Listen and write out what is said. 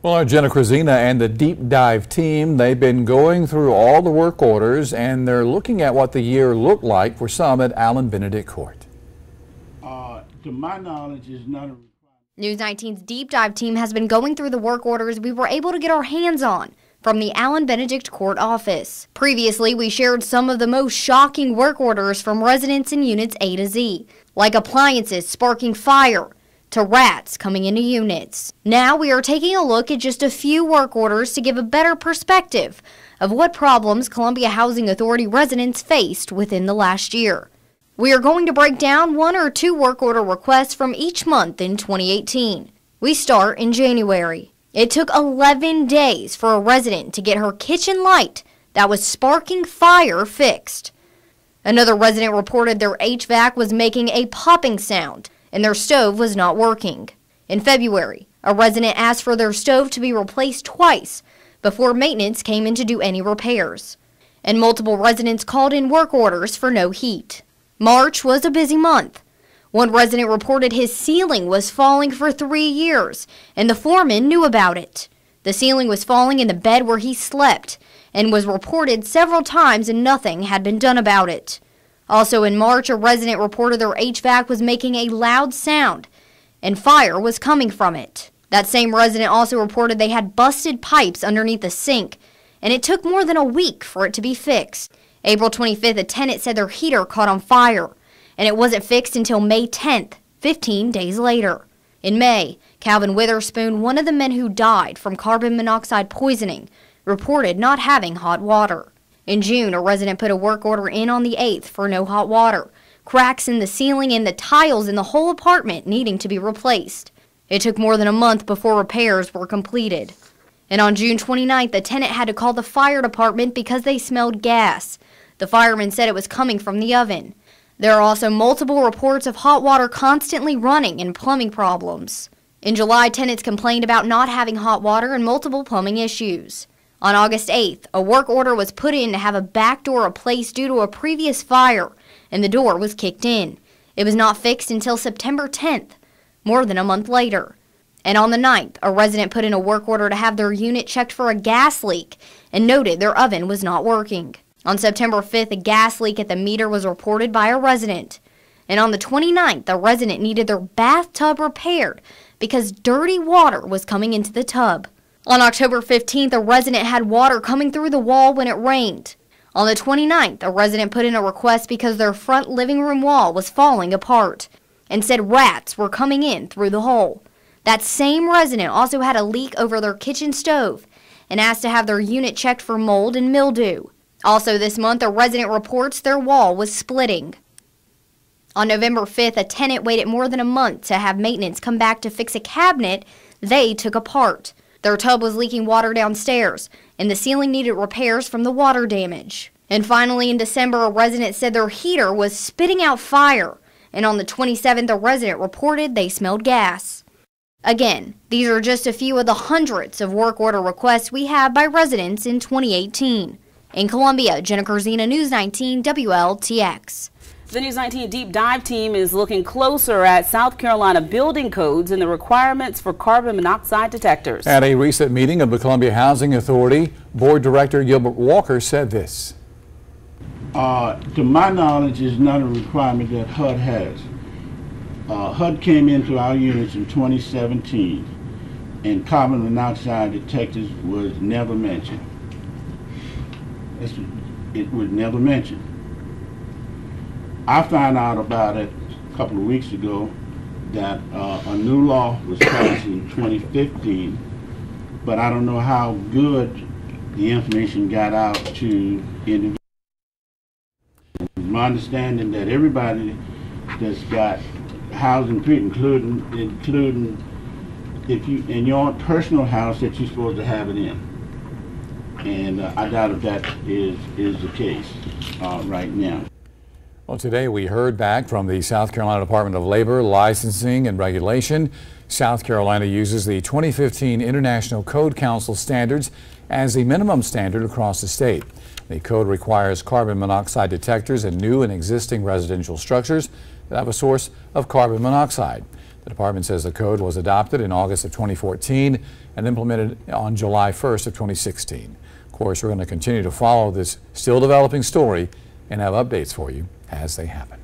Well, our Jenna Krasina and the Deep Dive team, they've been going through all the work orders and they're looking at what the year looked like for some at Allen Benedict Court. To my knowledge, is not a requirement. News 19's Deep Dive team has been going through the work orders we were able to get our hands on from the Allen Benedict Court office. Previously, we shared some of the most shocking work orders from residents in units A to Z, like appliances sparking fire to rats coming into units. Now we are taking a look at just a few work orders to give a better perspective of what problems Columbia Housing Authority residents faced within the last year. We are going to break down 1 or 2 work order requests from each month in 2018. We start in January. It took 11 days for a resident to get her kitchen light that was sparking fire fixed. Another resident reported their HVAC was making a popping sound and their stove was not working. In February, a resident asked for their stove to be replaced twice before maintenance came in to do any repairs. And multiple residents called in work orders for no heat. March was a busy month. One resident reported his ceiling was falling for 3 years, and the foreman knew about it. The ceiling was falling in the bed where he slept, and was reported several times and nothing had been done about it. Also in March, a resident reported their HVAC was making a loud sound, and fire was coming from it. That same resident also reported they had busted pipes underneath the sink, and it took more than a week for it to be fixed. April 25th, a tenant said their heater caught on fire, and it wasn't fixed until May 10th, 15 days later. In May, Calvin Witherspoon, one of the men who died from carbon monoxide poisoning, reported not having hot water. In June, a resident put a work order in on the 8th for no hot water, cracks in the ceiling and the tiles in the whole apartment needing to be replaced. It took more than a month before repairs were completed. And on June 29th, the tenant had to call the fire department because they smelled gas. The fireman said it was coming from the oven. There are also multiple reports of hot water constantly running and plumbing problems. In July, tenants complained about not having hot water and multiple plumbing issues. On August 8th, a work order was put in to have a back door replaced due to a previous fire, and the door was kicked in. It was not fixed until September 10th, more than a month later. And on the 9th, a resident put in a work order to have their unit checked for a gas leak and noted their oven was not working. On September 5th, a gas leak at the meter was reported by a resident. And on the 29th, a resident needed their bathtub repaired because dirty water was coming into the tub. On October 15th, a resident had water coming through the wall when it rained. On the 29th, a resident put in a request because their front living room wall was falling apart and said rats were coming in through the hole. That same resident also had a leak over their kitchen stove and asked to have their unit checked for mold and mildew. Also this month, a resident reports their wall was splitting. On November 5th, a tenant waited more than a month to have maintenance come back to fix a cabinet they took apart. Their tub was leaking water downstairs, and the ceiling needed repairs from the water damage. And finally, in December, a resident said their heater was spitting out fire, and on the 27th, a resident reported they smelled gas. Again, these are just a few of the hundreds of work order requests we have by residents in 2018. In Columbia, Jenna Krasina, News 19 WLTX. The News 19 Deep Dive team is looking closer at South Carolina building codes and the requirements for carbon monoxide detectors. At a recent meeting of the Columbia Housing Authority, Board Director Gilbert Walker said this. To my knowledge, is not a requirement that HUD has. HUD came into our units in 2017, and carbon monoxide detectors was never mentioned. It was never mentioned. I found out about it a couple of weeks ago that a new law was passed in 2015, but I don't know how good the information got out to individuals. My understanding that everybody that's got housing, including if you in your own personal house, that you're supposed to have it in. And I doubt if that is the case right now. Well, today we heard back from the South Carolina Department of Labor, Licensing and Regulation. South Carolina uses the 2015 International Code Council standards as the minimum standard across the state. The code requires carbon monoxide detectors in new and existing residential structures that have a source of carbon monoxide. The department says the code was adopted in August of 2014 and implemented on July 1st of 2016. Of course, we're going to continue to follow this still developing story and have updates for you as they happen.